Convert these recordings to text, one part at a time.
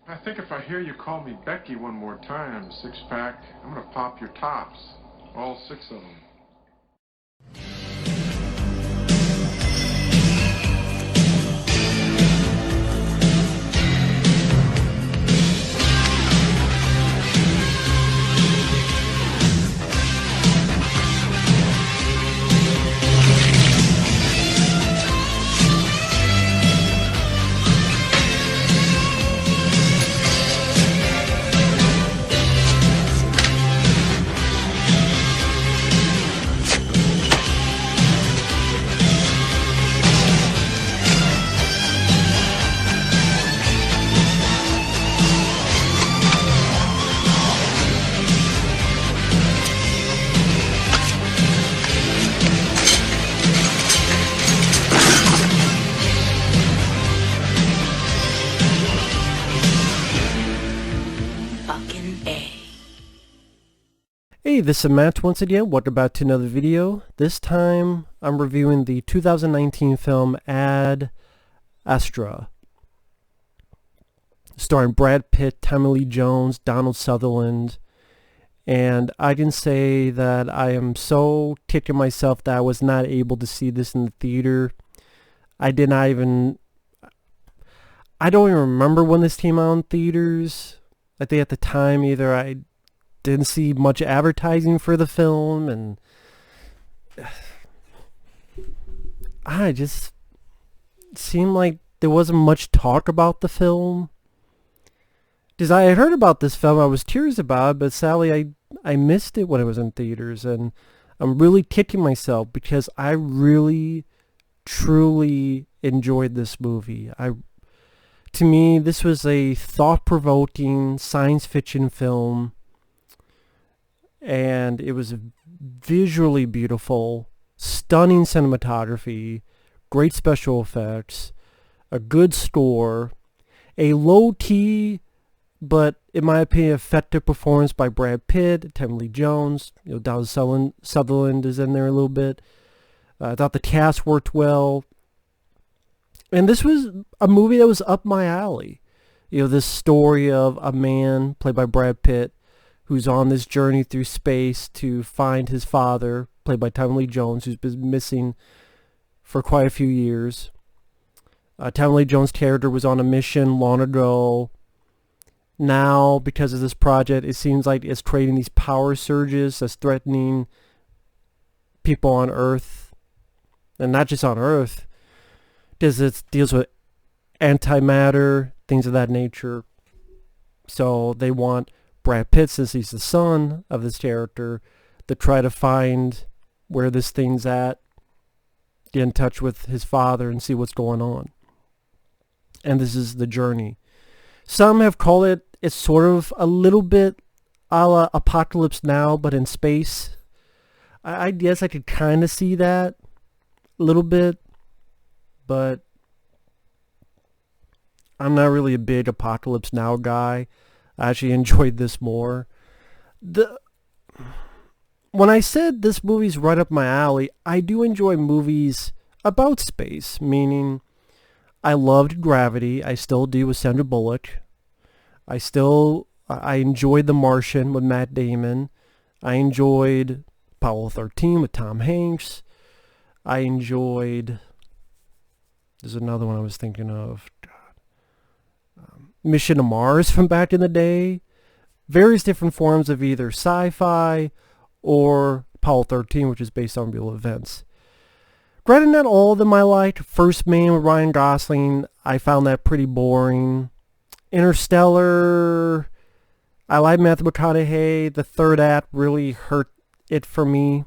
I think if I hear you call me Becky one more time, six-pack, I'm gonna pop your tops. All six of them. Hey, this is Matt once again. Welcome back to another video. This time I'm reviewing the 2019 film Astra, starring Brad Pitt, Tommy Lee Jones, Donald Sutherland, and I can say that I am so kicking myself that I was not able to see this in the theater. I don't even remember when this came out in theaters. I think at the time either I didn't see much advertising for the film, and I just seemed like there wasn't much talk about the film. Because I had heard about this film, I was curious about it, but sadly I missed it when it was in theaters, and I'm really kicking myself because I really, truly enjoyed this movie. To me, this was a thought-provoking science fiction film, and it was visually beautiful, stunning cinematography, great special effects, a good score, a low-key, but in my opinion, effective performance by Brad Pitt, Tommy Lee Jones, Donald Sutherland is in there a little bit. I thought the cast worked well, and this was a movie that was up my alley. This story of a man played by Brad Pitt who's on this journey through space to find his father, played by Tommy Lee Jones, who's been missing for quite a few years. Tommy Lee Jones' character was on a mission long ago. Now, because of this project, it seems like it's creating these power surges that's threatening people on Earth. And not just on Earth, because it deals with antimatter, things of that nature. So they want Brad Pitt, since he's the son of this character, to try to find where this thing's at, get in touch with his father and see what's going on. And this is the journey. Some have called it's sort of a little bit a la Apocalypse Now, but in space. I guess I could kind of see that a little bit, but I'm not really a big Apocalypse Now guy. I actually enjoyed this more. When I said this movie's right up my alley, I do enjoy movies about space, meaning I loved Gravity. I still do with Sandra Bullock. I enjoyed The Martian with Matt Damon. I enjoyed Apollo 13 with Tom Hanks. There's another one I was thinking of. Mission to Mars from back in the day. Various different forms of either sci-fi or Apollo 13, which is based on real events. Granted, not all of them I liked. First Man with Ryan Gosling, I found that pretty boring. Interstellar, I like Matthew McConaughey. The third act really hurt it for me.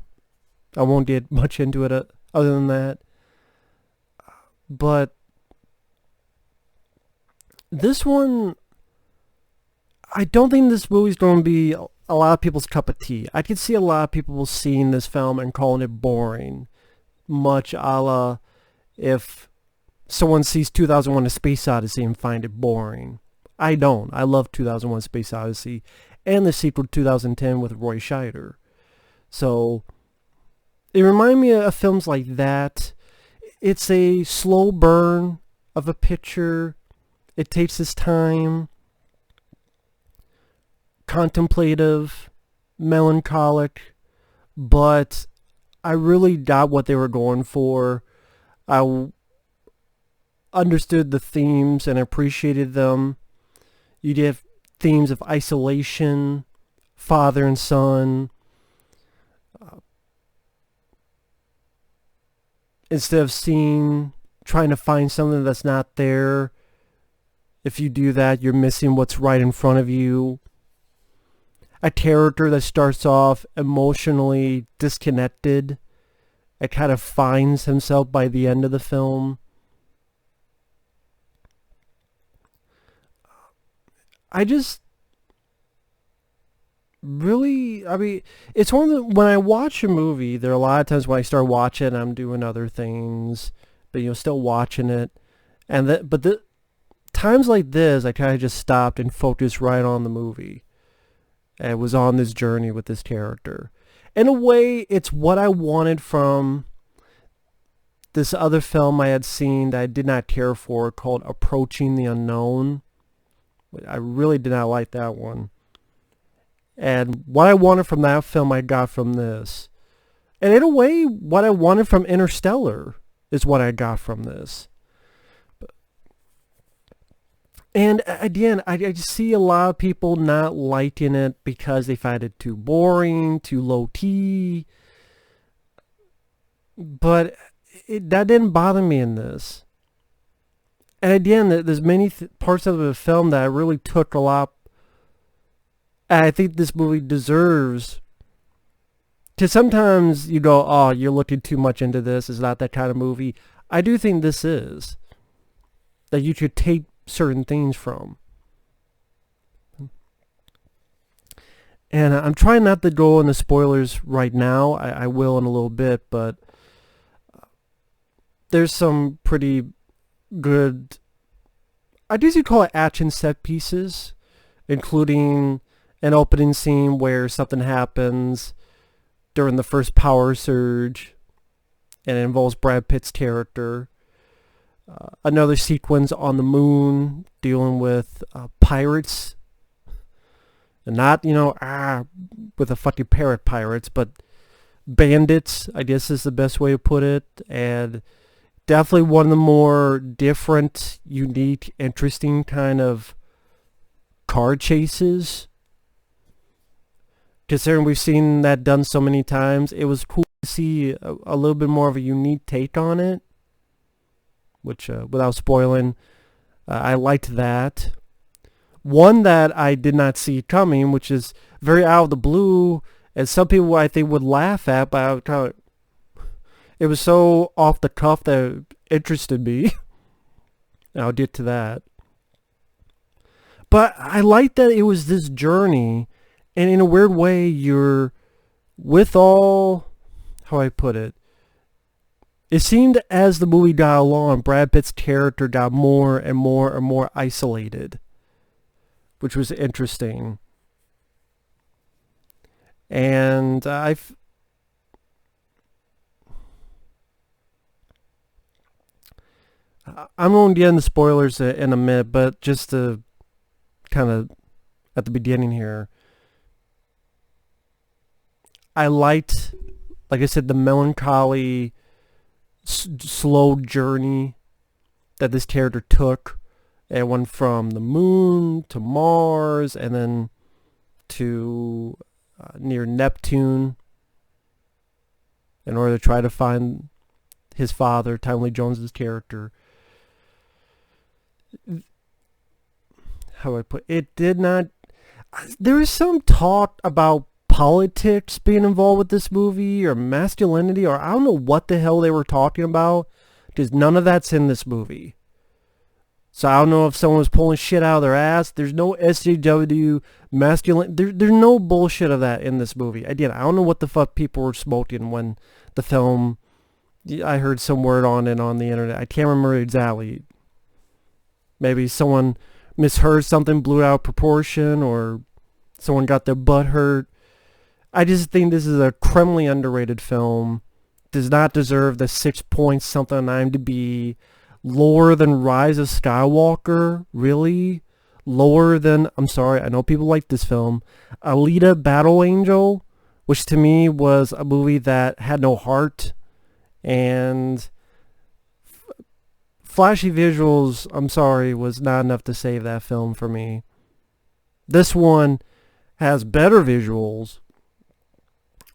I won't get much into it other than that. But this one, I don't think this movie's going to be a lot of people's cup of tea. I could see a lot of people seeing this film and calling it boring. Much a la if someone sees 2001: A Space Odyssey and find it boring. I don't. I love 2001: Space Odyssey and the sequel 2010 with Roy Scheider. So it reminded me of films like that. It's a slow burn of a picture. It takes its time. contemplative, melancholic, but I really got what they were going for. I understood the themes and appreciated them. You did themes of isolation, father and son. Instead of trying to find something that's not there, if you do that, you're missing what's right in front of you. A character that starts off emotionally disconnected and kind of finds himself by the end of the film. I just really, I mean, it's one of the, when I watch a movie, there are a lot of times when I start watching, I'm doing other things, but still watching it. But the times like this, I kind of just stopped and focused right on the movie. And was on this journey with this character. In a way, it's what I wanted from this other film I had seen that I did not care for called Approaching the Unknown. I really did not like that one. And what I wanted from that film, I got from this. And in a way, what I wanted from Interstellar is what I got from this. And again, I just see a lot of people not liking it because they find it too boring, too low key. But that didn't bother me in this. And again, there's many parts of the film that I really took a lot. And I think this movie deserves. Because sometimes you go, oh, you're looking too much into this. It's not that kind of movie. I do think this is. That you should take certain things from. And I'm trying not to go into spoilers right now. I will in a little bit, but there's some pretty good, I guess you'd call it action set pieces, including an opening scene where something happens during the first power surge, and it involves Brad Pitt's character. Another sequence on the moon dealing with pirates. And not, with a fucking parrot pirates, but bandits, I guess is the best way to put it. And definitely one of the more different, unique, interesting kind of car chases. Considering we've seen that done so many times, it was cool to see a little bit more of a unique take on it. Which, without spoiling, I liked that. One that I did not see coming, which is very out of the blue, and some people I think would laugh at, but it was so off the cuff that it interested me. And I'll get to that. But I liked that it was this journey, and in a weird way, you're with all, how I put it, it seemed as the movie got along, Brad Pitt's character got more and more and more isolated, which was interesting. And I'm going to get into spoilers in a minute, but just to kind of at the beginning here, I liked, like I said, the melancholy slow journey that this character took. It went from the moon to Mars and then to near Neptune in order to try to find his father, Tommy Lee Jones's character. How do I put it? Did not. There is some talk about politics being involved with this movie, or masculinity, or I don't know what the hell they were talking about, because none of that's in this movie. So I don't know if someone was pulling shit out of their ass. There's no SJW, masculine, there's no bullshit of that in this movie. Again, I don't know what the fuck people were smoking when the film, I heard some word on it on the internet. I can't remember exactly. Maybe someone misheard something, blew it out of proportion, or someone got their butt hurt. I just think this is a criminally underrated film. Does not deserve the 6 point something on IMDb. Lower than Rise of Skywalker? Really? lower than, I'm sorry, I know people like this film, Alita Battle Angel, which to me was a movie that had no heart and flashy visuals, I'm sorry, was not enough to save that film for me. This one has better visuals,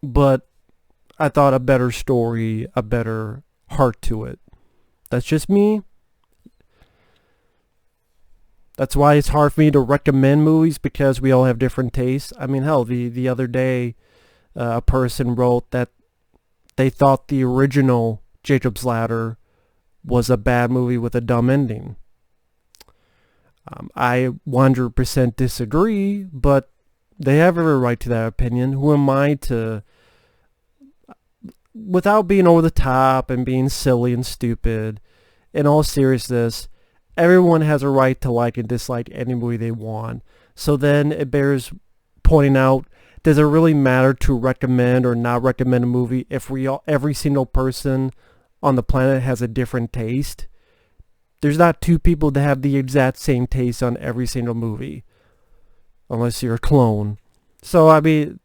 but I thought a better story, a better heart to it. That's just me. That's why it's hard for me to recommend movies, because we all have different tastes. I mean, hell, the other day, a person wrote that they thought the original Jacob's Ladder was a bad movie with a dumb ending. I 100% disagree, but they have every right to that opinion. Who am I to, without being over the top and being silly and stupid, in all seriousness, everyone has a right to like and dislike any movie they want. So then it bears pointing out, does it really matter to recommend or not recommend a movie if every single person on the planet has a different taste? There's not two people that have the exact same taste on every single movie, unless you're a clone. So I mean,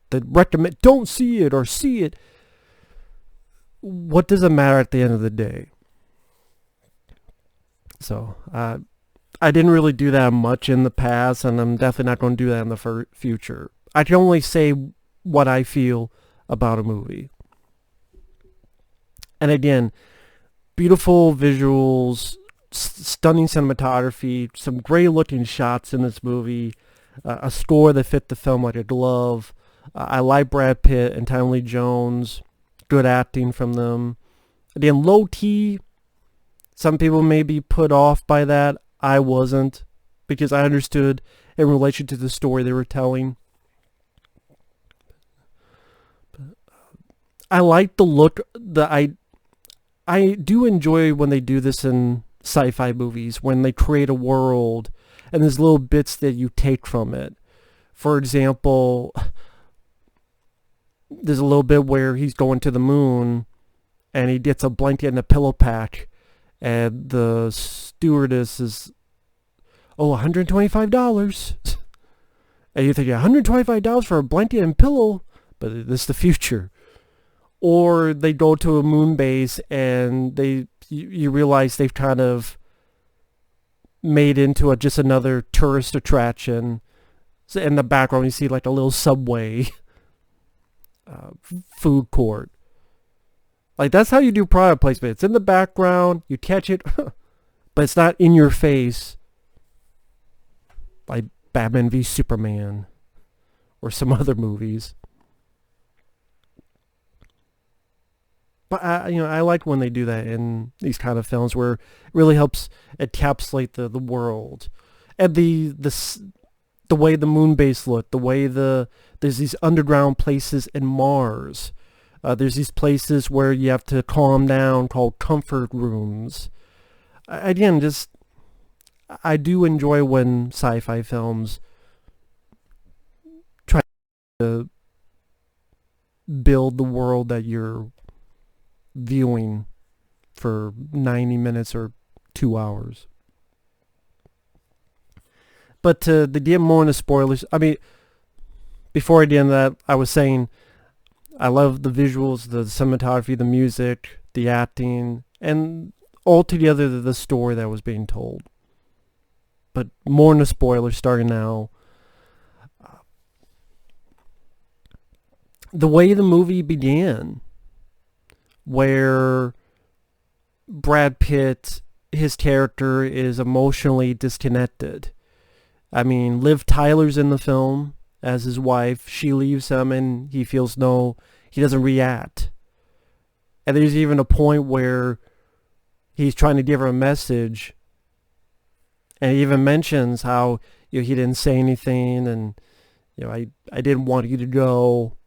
the recommend, don't see it or see it, what does it matter at the end of the day? So I didn't really do that much in the past, and I'm definitely not going to do that in the future. I can only say what I feel about a movie. And again, beautiful visuals, stunning cinematography, some great looking shots in this movie, a score that fit the film like a glove. I like Brad Pitt and Tommy Lee Jones, good acting from them. Again, low key, some people may be put off by that. I wasn't, because I understood in relation to the story they were telling. I like the look. I do enjoy when they do this in sci-fi movies, when they create a world and there's little bits that you take from it. For example, there's a little bit where he's going to the moon and he gets a blanket and a pillow pack, and the stewardess is, $125. And you think, $125 for a blanket and pillow? But this is the future. Or they go to a moon base and you realize they've kind of made into just another tourist attraction. So in the background you see like a little subway food court. Like, that's how you do product placement. It's in the background, you catch it, but it's not in your face like Batman v Superman or some other movies. But I like when they do that in these kind of films, where it really helps encapsulate the world, and the way the moon base looked, the way there's these underground places in Mars. There's these places where you have to calm down, called comfort rooms. Again, I do enjoy when sci-fi films try to build the world that you're viewing for 90 minutes or 2 hours. But to get more into spoilers, I mean, before I get into that, I was saying I love the visuals, the cinematography, the music, the acting, and altogether the story that was being told. But more into spoilers starting now. The way the movie began, where Brad Pitt, his character, is emotionally disconnected. I mean, Liv Tyler's in the film as his wife. She leaves him and he doesn't react. And there's even a point where he's trying to give her a message, and he even mentions how he didn't say anything, and I didn't want you to go.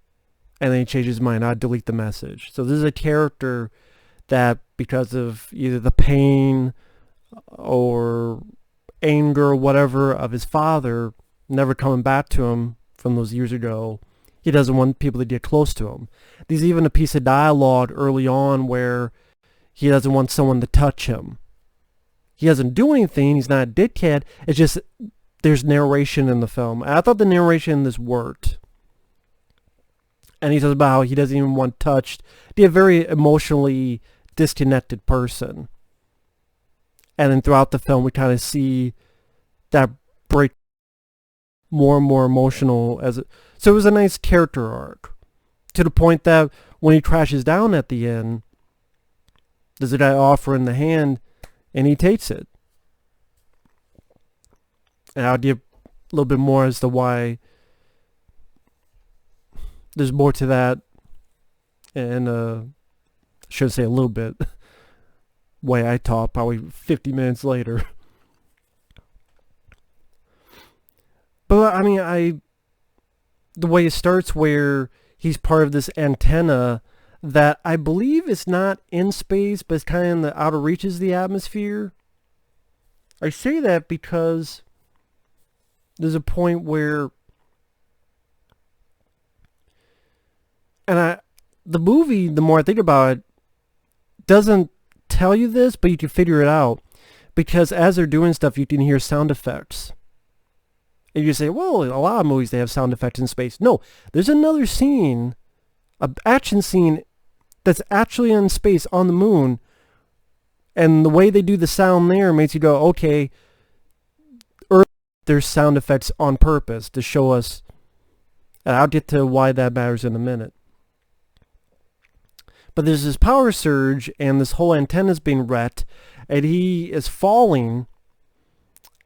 And then he changes his mind. I'd delete the message. So this is a character that, because of either the pain or anger or whatever of his father never coming back to him from those years ago, he doesn't want people to get close to him. There's even a piece of dialogue early on where he doesn't want someone to touch him. he doesn't do anything. He's not a dickhead. It's just there's narration in the film. I thought the narration in this worked. And he says about how he doesn't even want touched. He's a very emotionally disconnected person. And then throughout the film, we kind of see that break more and more emotional as it. So it was a nice character arc, to the point that when he crashes down at the end, there's a guy offering the hand, and he takes it. And I'll give a little bit more as to why there's more to that, and I shouldn't say a little bit. Way I talk, probably 50 minutes later. But I mean, the way it starts, where he's part of this antenna that I believe is not in space, but it's kind of in the outer reaches of the atmosphere. I say that because there's a point where, and the movie, the more I think about it, doesn't tell you this, but you can figure it out, because as they're doing stuff, you can hear sound effects. And you say, well, in a lot of movies they have sound effects in space. No, there's another scene, an action scene that's actually in space on the moon, and the way they do the sound there makes you go, okay, Earth, there's sound effects on purpose to show us, and I'll get to why that matters in a minute. But there's this power surge, and this whole antenna is being wrecked, and he is falling.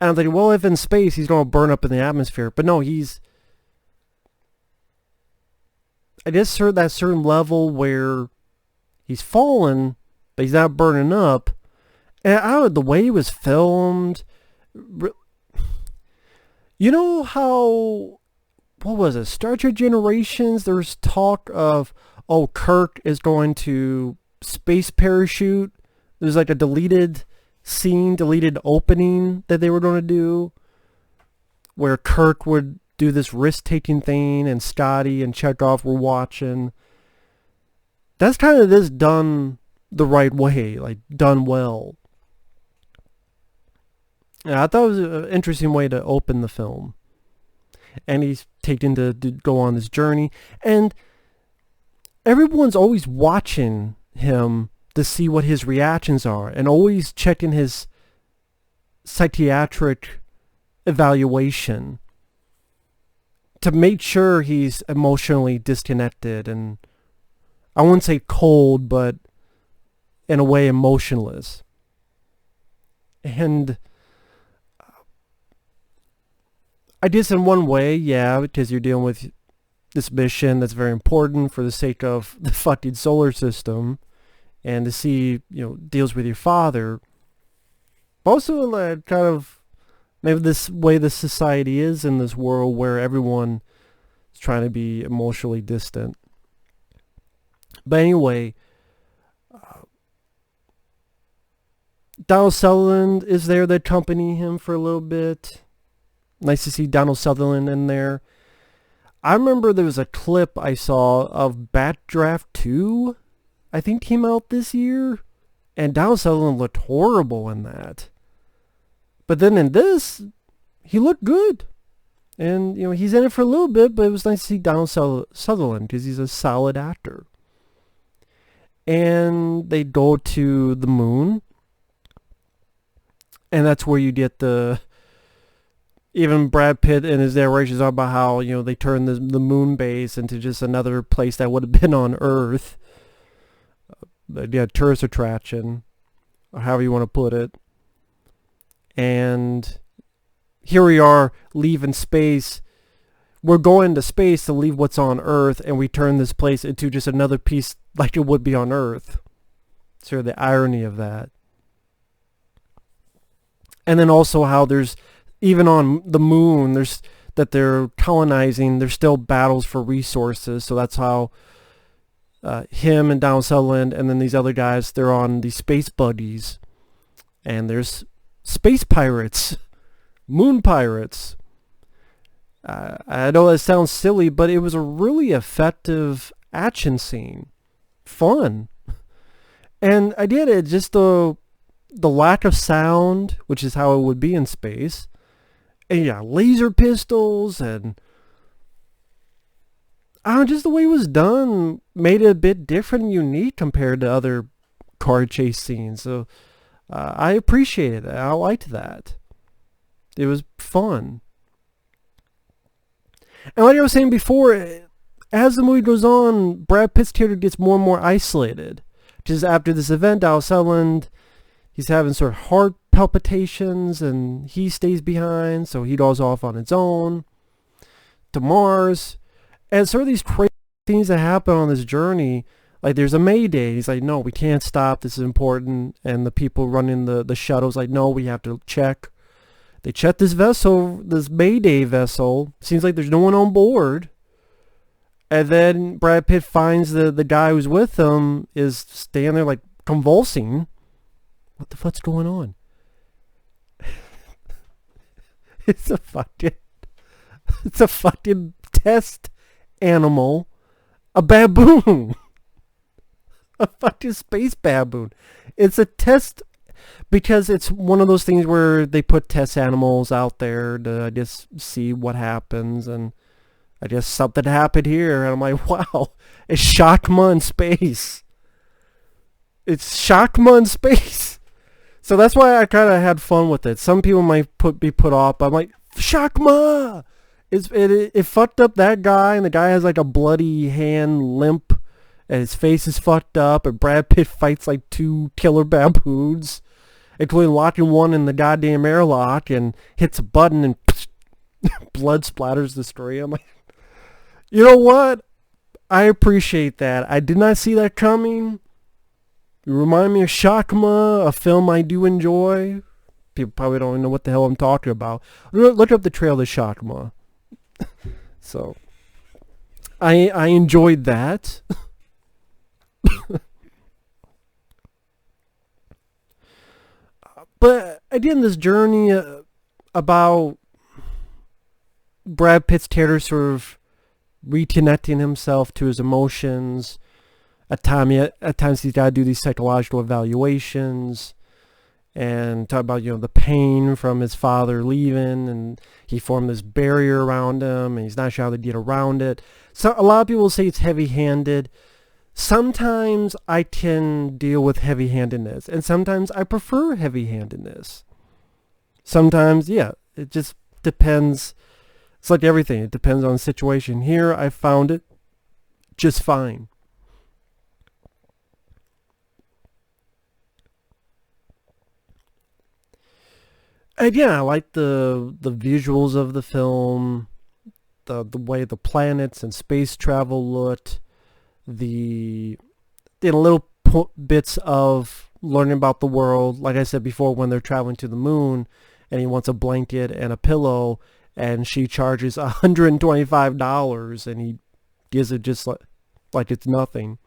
And I'm thinking, well, if in space, he's going to burn up in the atmosphere. But no, he's, I guess, that certain level where he's fallen, but he's not burning up. And the way it was filmed, you know how, what was it, Star Trek Generations, there's talk of, oh, Kirk is going to space parachute. There's like a deleted scene, deleted opening that they were going to do, where Kirk would do this risk-taking thing, and Scotty and Chekhov were watching. That's kind of this done the right way, like done well. And I thought it was an interesting way to open the film. And he's taken to go on this journey, and everyone's always watching him to see what his reactions are, and always checking his psychiatric evaluation to make sure he's emotionally disconnected, and I wouldn't say cold, but in a way emotionless. And I guess in one way, yeah, because you're dealing with this mission that's very important for the sake of the fucking solar system, and to see, deals with your father. But also kind of maybe this way the society is in this world, where everyone is trying to be emotionally distant. But anyway, Donald Sutherland is there to accompany him for a little bit. Nice to see Donald Sutherland in there. I remember there was a clip I saw of Backdraft 2, I think came out this year, and Donald Sutherland looked horrible in that. But then in this, he looked good. And, he's in it for a little bit, but it was nice to see Donald Sutherland, because he's a solid actor. And they go to the moon, and that's where you get even Brad Pitt in his narrations about how, they turned the moon base into just another place that would have been on Earth. Tourist attraction, or however you want to put it. And here we are, leaving space. We're going to space to leave what's on Earth, and we turn this place into just another piece like it would be on Earth. Sort of the irony of that. And then also how there's, even on the moon, that they're colonizing, there's still battles for resources. So that's how him and Donald Sutherland and then these other guys, they're on these space buggies. And there's space pirates, moon pirates. I know that sounds silly, but it was a really effective action scene. Fun. And I did it just to the lack of sound, which is how it would be in space, and yeah, laser pistols, and I don't know, just the way it was done made it a bit different and unique compared to other car chase scenes. So I appreciated it. I liked that. It was fun. And like I was saying before, as the movie goes on, Brad Pitt's character gets more and more isolated. Just after this event, Donald Sutherland, he's having sort of heart palpitations, and he stays behind, so he goes off on his own to Mars. And sort of these crazy things that happen on this journey, like there's a Mayday. He's like, no, we can't stop. This is important. And the people running the shuttle's like, no, we have to check. They check this vessel, this Mayday vessel. Seems like there's no one on board. And then Brad Pitt finds the guy who's with him is standing there like convulsing. What the fuck's going on? It's a fucking test animal. A baboon. A fucking space baboon. It's a test, because it's one of those things where they put test animals out there to just see what happens, and I guess something happened here, and I'm like, wow, it's Shakma in space. It's Shakma in space. So that's why I kind of had fun with it. Some people might be put off, but I'm like, Shakma! It fucked up that guy, and the guy has like a bloody hand limp, and his face is fucked up, and Brad Pitt fights like 2 killer baboons, including locking one in the goddamn airlock, and hits a button, and blood splatters the story. I'm like, you know what? I appreciate that. I did not see that coming. You remind me of Shakma, a film I do enjoy. People probably don't know what the hell I'm talking about. Look up the trailer to Shakma. So, I enjoyed that. But again, this journey about Brad Pitt's character sort of reconnecting himself to his emotions. At times he's got to do these psychological evaluations and talk about, the pain from his father leaving, and he formed this barrier around him, and he's not sure how to get around it. So a lot of people say it's heavy-handed. Sometimes I can deal with heavy-handedness, and sometimes I prefer heavy-handedness. Sometimes, yeah, it just depends. It's like everything. It depends on the situation. Here, I found it just fine. And yeah, I like the visuals of the film, the way the planets and space travel looked, the little bits of learning about the world. Like I said before, when they're traveling to the moon, and he wants a blanket and a pillow, and she charges $125, and he gives it just like it's nothing.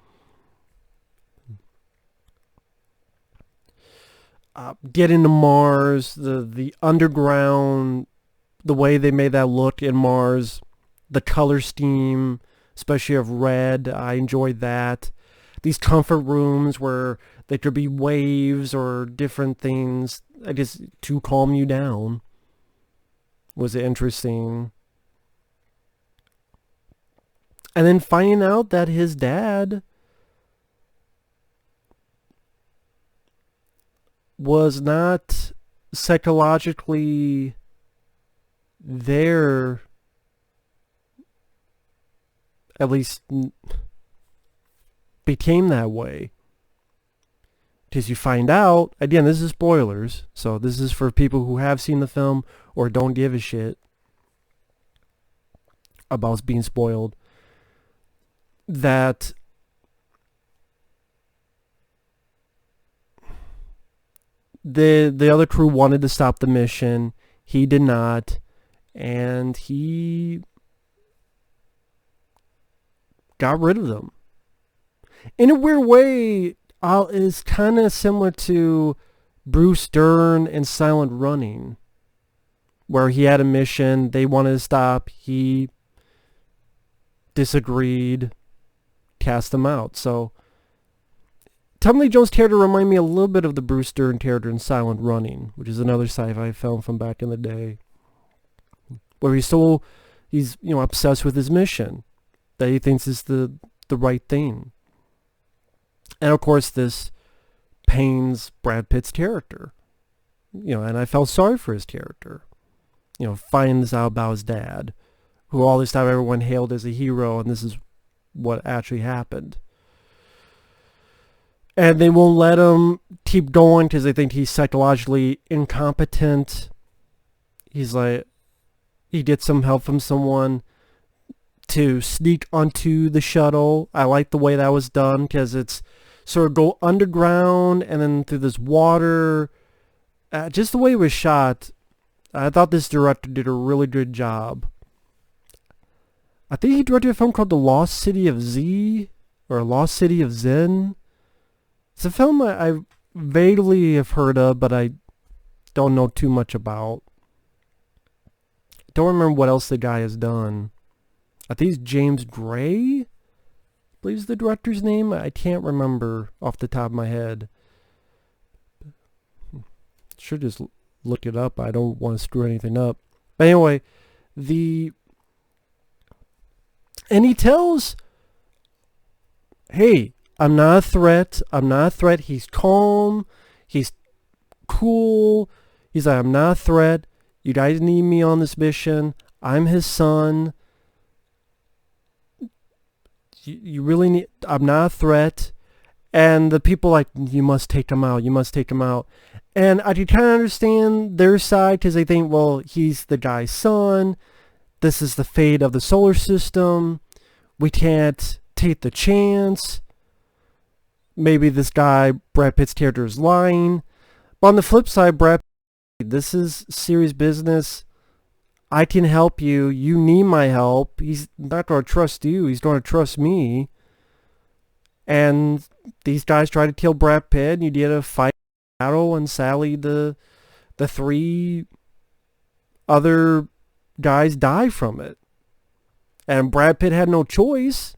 Getting to Mars, the underground, the way they made that look in Mars, the color scheme, especially of red, I enjoyed that. These comfort rooms where there could be waves or different things, I guess, to calm you down, was interesting. And then finding out that his dad was not psychologically there, at least became that way. Because you find out, again, this is spoilers, so this is for people who have seen the film or don't give a shit about being spoiled, that the other crew wanted to stop the mission. He did not, and he got rid of them. In a weird way, is kind of similar to Bruce Dern and Silent Running, where he had a mission, they wanted to stop, he disagreed, cast them out. So Tommy Lee Jones' character reminded me a little bit of the Bruce Dern character in Silent Running, which is another sci-fi film from back in the day, where he's obsessed with his mission that he thinks is the right thing. And of course, this pains Brad Pitt's character, and I felt sorry for his character, finding this out about his dad, who all this time everyone hailed as a hero, and this is what actually happened. And they won't let him keep going because they think he's psychologically incompetent. He's like, he gets some help from someone to sneak onto the shuttle. I like the way that was done because it's sort of go underground and then through this water. Just the way it was shot, I thought this director did a really good job. I think he directed a film called The Lost City of Z, or Lost City of Zen. It's a film I vaguely have heard of, but I don't know too much about. Don't remember what else the guy has done. I think it's James Gray, I believe is the director's name. I can't remember off the top of my head. Should just look it up. I don't want to screw anything up. But anyway, and he tells, hey, I'm not a threat. I'm not a threat. He's calm. He's cool. He's like, I'm not a threat. You guys need me on this mission. I'm his son. You really need... I'm not a threat. And the people like, you must take him out. You must take him out. And I can kind of understand their side because they think, well, he's the guy's son. This is the fate of the solar system. We can't take the chance. Maybe this guy, Brad Pitt's character, is lying. But on the flip side, Brad Pitt, this is serious business. I can help you. You need my help. He's not going to trust you. He's going to trust me. And these guys try to kill Brad Pitt. And you get a fight battle, and sadly the three other guys die from it. And Brad Pitt had no choice.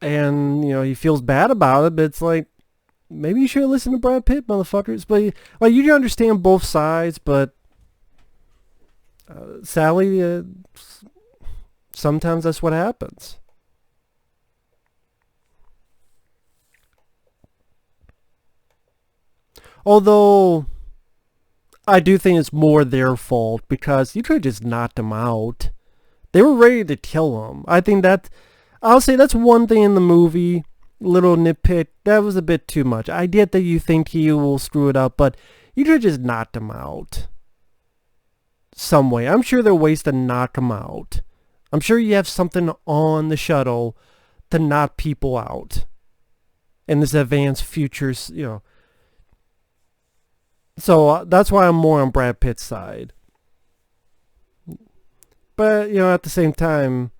And, he feels bad about it, but it's like, maybe you should listen to Brad Pitt, motherfuckers. But, you can understand both sides, but sadly, sometimes that's what happens. Although, I do think it's more their fault, because you could have just knocked them out. They were ready to kill him. I think I'll say that's one thing in the movie, little nitpick, that was a bit too much. I get that you think he will screw it up, but you could have just knocked him out some way. I'm sure there are ways to knock him out. I'm sure you have something on the shuttle to knock people out in this advanced futures, So that's why I'm more on Brad Pitt's side. But, at the same time,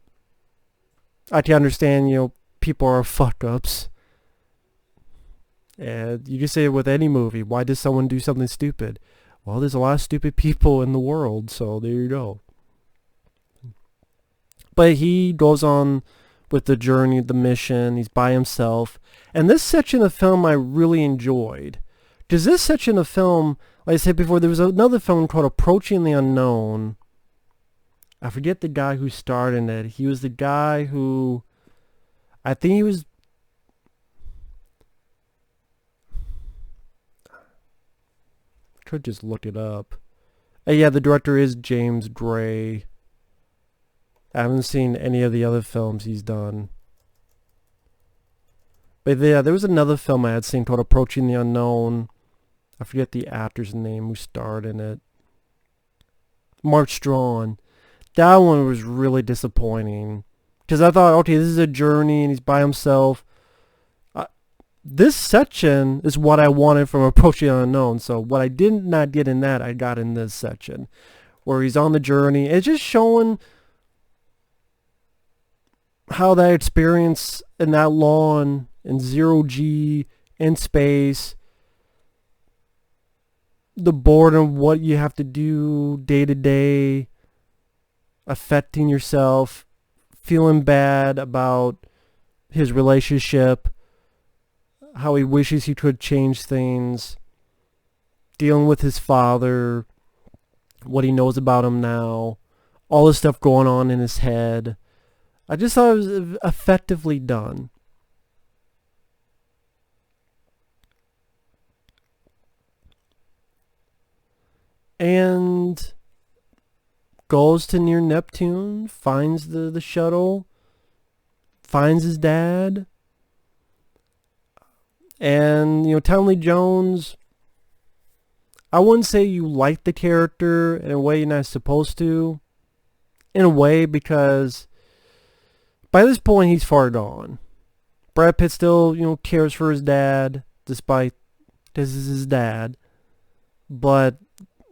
I can understand, people are fuck-ups. And you can say it with any movie. Why does someone do something stupid? Well, there's a lot of stupid people in the world, so there you go. But he goes on with the journey, the mission. He's by himself. And this section of the film I really enjoyed. Because this section of film, like I said before, there was another film called Approaching the Unknown. I forget the guy who starred in it. He was the guy who... I think he was... I could just look it up. Yeah, the director is James Gray. I haven't seen any of the other films he's done. But yeah, there was another film I had seen called Approaching the Unknown. I forget the actor's name who starred in it. Mark Strong. That one was really disappointing. Because I thought, okay, this is a journey and he's by himself. This section is what I wanted from Approaching the Unknown. So what I did not get in that, I got in this section. Where he's on the journey. It's just showing how that experience in that lawn, in 0G, in space, the boredom, what you have to do day to day, affecting yourself, feeling bad about his relationship, how he wishes he could change things, dealing with his father, what he knows about him now, all this stuff going on in his head. I just thought it was effectively done. And goes to near Neptune, finds the shuttle, finds his dad. And, Tommy Lee Jones, I wouldn't say you like the character in a way you're not supposed to. In a way, because by this point he's far gone. Brad Pitt still, cares for his dad, despite this is his dad. But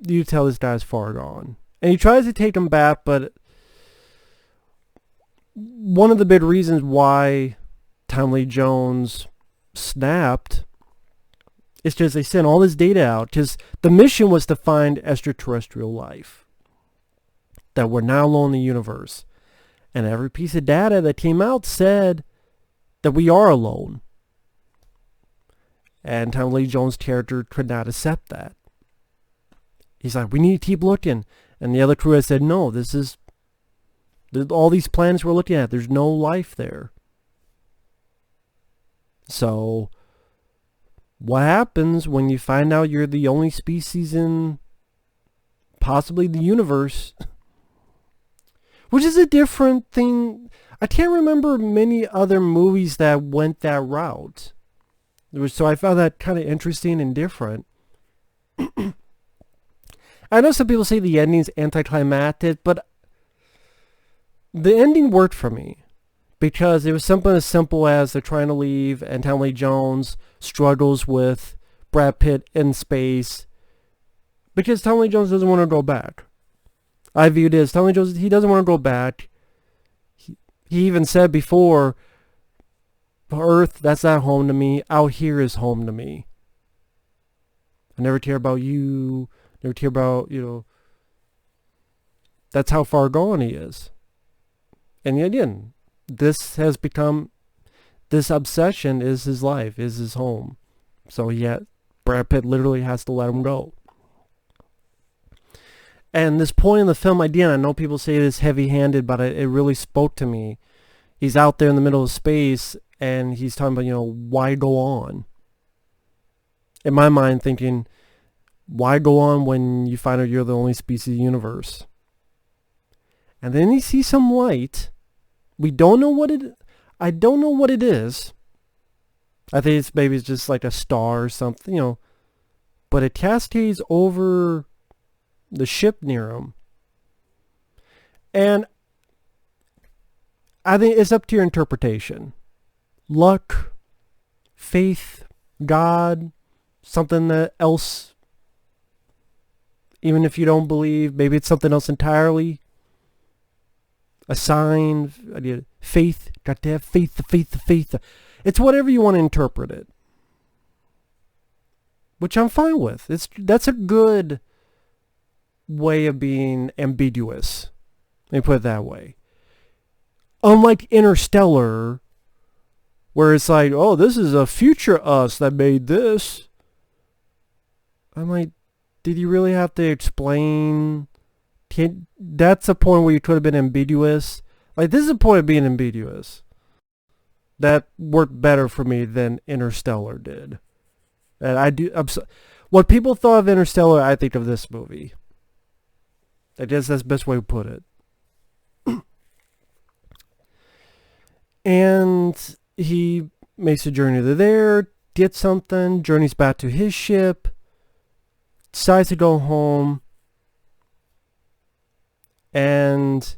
you tell this guy's far gone. And he tries to take him back, but one of the big reasons why Tommy Lee Jones snapped is because they sent all this data out. Because the mission was to find extraterrestrial life that were now alone in the universe. And every piece of data that came out said that we are alone. And Tommy Lee Jones' character could not accept that. He's like, we need to keep looking. And the other crew has said, no, this is all these planets we're looking at. There's no life there. So what happens when you find out you're the only species in possibly the universe? Which is a different thing. I can't remember many other movies that went that route. So I found that kind of interesting and different. I know some people say the ending's anticlimactic, but the ending worked for me. Because it was something as simple as they're trying to leave and Tommy Lee Jones struggles with Brad Pitt in space. Because Tommy Lee Jones doesn't want to go back. I viewed it as Tommy Lee Jones, he doesn't want to go back. He even said before, Earth, that's not home to me. Out here is home to me. I never care about you. Never care about, That's how far gone he is. And again, this obsession is his life, is his home. So Brad Pitt literally has to let him go. And this point in the film, again, I know people say it's heavy-handed, but it really spoke to me. He's out there in the middle of space, and he's talking about, why go on? In my mind, thinking, why go on when you find out you're the only species in the universe? And then he sees some light. I don't know what it is. I think maybe it's just like a star or something, But it cascades over the ship near him. And I think it's up to your interpretation. Luck, faith, God, something else. Even if you don't believe, maybe it's something else entirely. A sign, faith, got to have faith. It's whatever you want to interpret it. Which I'm fine with. That's a good way of being ambiguous. Let me put it that way. Unlike Interstellar, where it's like, oh, this is a future us that made this. I'm like, did you really have to explain? That's a point where you could have been ambiguous. Like, this is a point of being ambiguous. That worked better for me than Interstellar did. And what people thought of Interstellar, I think of this movie. I guess that's the best way to put it. And he makes a journey to there, gets something, journeys back to his ship, decides to go home, and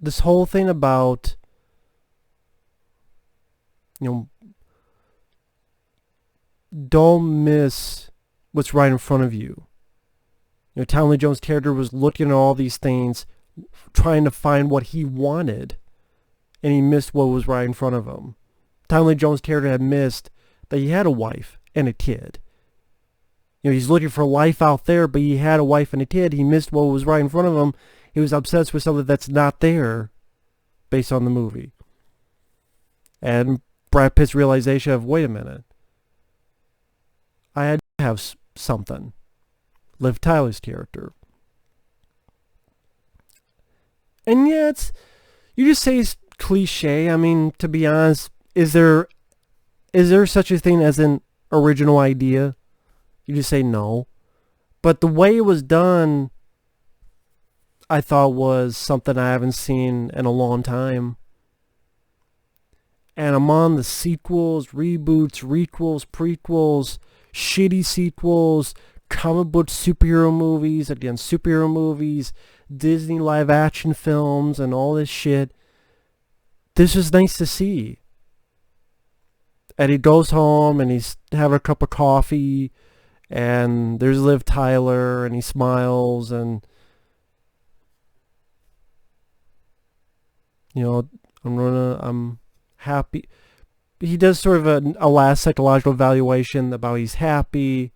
this whole thing about, don't miss what's right in front of you. Tommy Lee Jones' character was looking at all these things, trying to find what he wanted, and he missed what was right in front of him. Tommy Lee Jones' character had missed that he had a wife and a kid. He's looking for life out there, but he had a wife and a kid. He missed what was right in front of him, He was obsessed with something that's not there based on the movie. And Brad Pitt's realization of, wait a minute, I had to have something. Liv Tyler's character. And yeah, you just say it's cliche. I mean, to be honest, is there such a thing as an original idea? You just say no. But the way it was done, I thought was something I haven't seen in a long time. And I'm on the sequels, reboots, requels, prequels, shitty sequels, comic book superhero movies, again, superhero movies, Disney live action films, and all this shit. This is nice to see. And he goes home and he's having a cup of coffee, and there's Liv Tyler, and he smiles, and you know, I'm happy. He does sort of a last psychological evaluation about he's happy,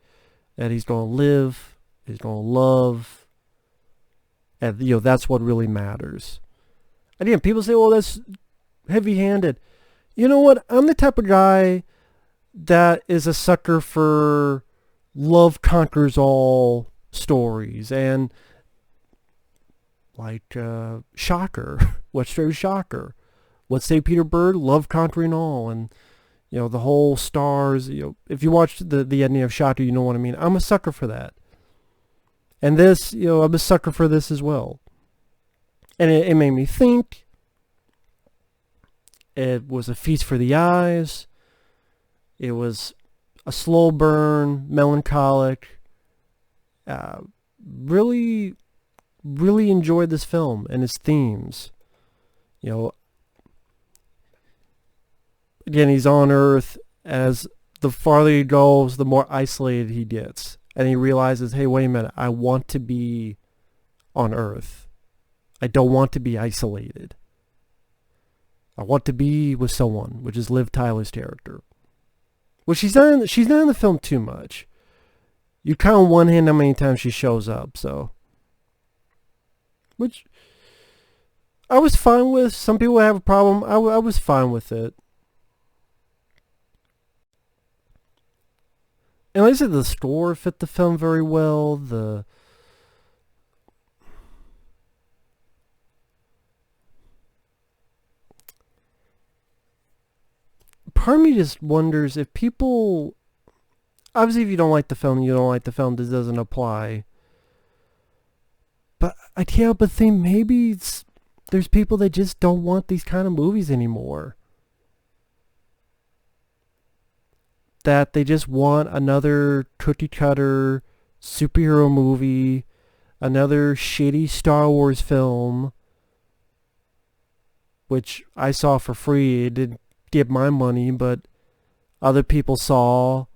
that he's going to live, he's going to love, and you know, that's what really matters. Again, people say, well, that's heavy-handed. You know what? I'm the type of guy that is a sucker for love conquers all stories, and like Shocker. What Story Shocker? What Say Peter Bird? Love conquering all, and you know, the whole stars. You know, if you watched the ending of Shocker, you know what I mean. I'm a sucker for that, and this, you know, I'm a sucker for this as well. And it made me think. It was a feast for the eyes. It was a slow burn, melancholic. Really enjoyed this film and its themes. You know, again, he's on Earth. As the farther he goes, the more isolated he gets. And he realizes, hey, wait a minute, I want to be on Earth. I don't want to be isolated. I want to be with someone, which is Liv Tyler's character. Well, she's not in the film too much. You count on one hand how many times she shows up, so. Which I was fine with. Some people have a problem. I was fine with it. And like I said, the score fit the film very well. Part of me just wonders if people, obviously if you don't like the film, you don't like the film, this doesn't apply. But I can't help but think maybe there's people that just don't want these kind of movies anymore. That they just want another cookie cutter superhero movie, another shitty Star Wars film, which I saw for free. It didn't get my money, but other people saw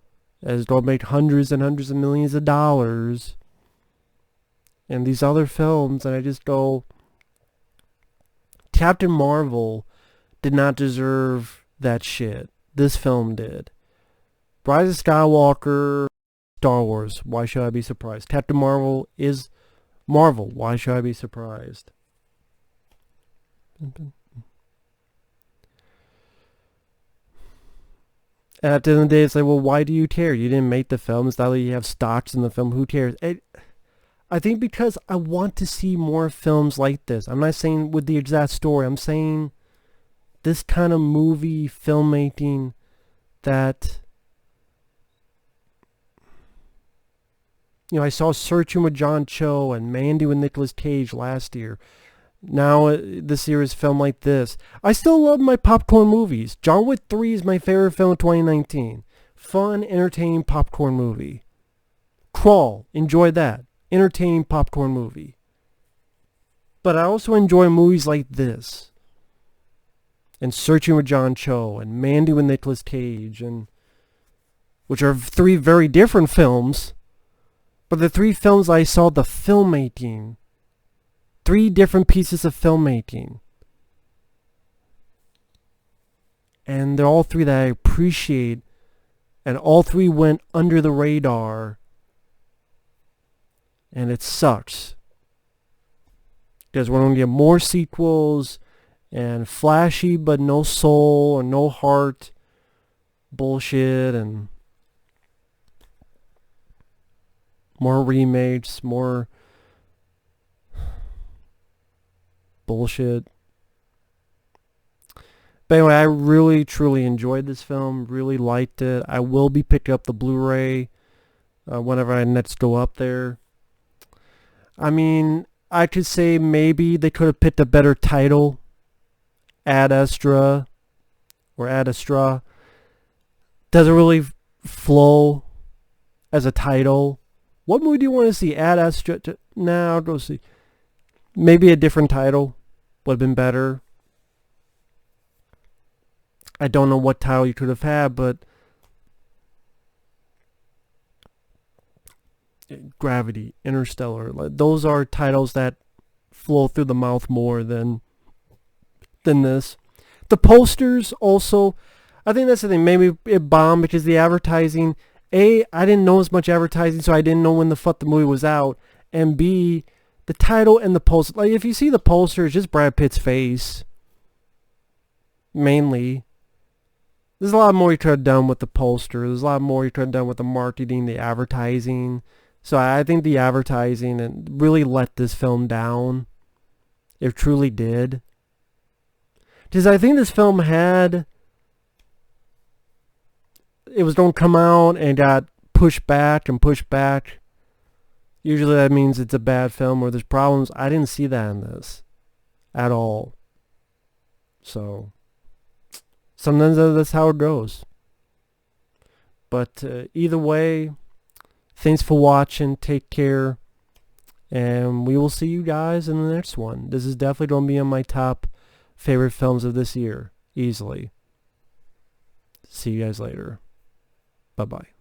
as they'll make hundreds and hundreds of millions of dollars. And these other films, and I just go, Captain Marvel did not deserve that shit. This film did. Rise of Skywalker, Star Wars, why should I be surprised? Captain Marvel is Marvel, why should I be surprised? And at the end of the day, it's like, well, why do you care? You didn't make the film. It's not like you have stocks in the film. Who cares? I think because I want to see more films like this. I'm not saying with the exact story. I'm saying this kind of movie filmmaking that, you know, I saw Searching with John Cho and Mandy with Nicolas Cage last year. Now this year is film like this. I still love my popcorn movies. John Wick 3 is my favorite film of 2019. Fun, entertaining popcorn movie. Crawl, enjoy that. Entertaining popcorn movie. But I also enjoy movies like this. And Searching with John Cho and Mandy with Nicolas Cage, and which are three very different films. But the three films I saw the filmmaking. 3 different pieces of filmmaking. And they're all 3 that I appreciate. And all 3 went under the radar. And it sucks. Because we're going to get more sequels and flashy but no soul or no heart bullshit, and more remakes, more bullshit. But anyway, I really truly enjoyed this film, really liked it. I will be picking up the Blu-ray whenever I next go up there. I mean, I could say maybe they could have picked a better title. Ad Astra or Ad Astra doesn't really flow as a title. What movie do you want to see? Ad Astra? Now I'll go see. Maybe a different title would have been better. I don't know what title you could have had, but Gravity, Interstellar, those are titles that flow through the mouth more than this. The posters also, I think that's the thing. Maybe it bombed because the advertising. A, I didn't know as much advertising, so I didn't know when the fuck the movie was out. And B, the title and the poster. Like, if you see the poster, it's just Brad Pitt's face. Mainly. There's a lot more you could have done with the poster. There's a lot more you could have done with the marketing, the advertising. So I think the advertising and really let this film down. It truly did. Because I think this film had... It was going to come out and got pushed back and pushed back. Usually that means it's a bad film or there's problems. I didn't see that in this. At all. So... sometimes that's how it goes. But either way, thanks for watching. Take care. And we will see you guys in the next one. This is definitely going to be on my top favorite films of this year. Easily. See you guys later. Bye-bye.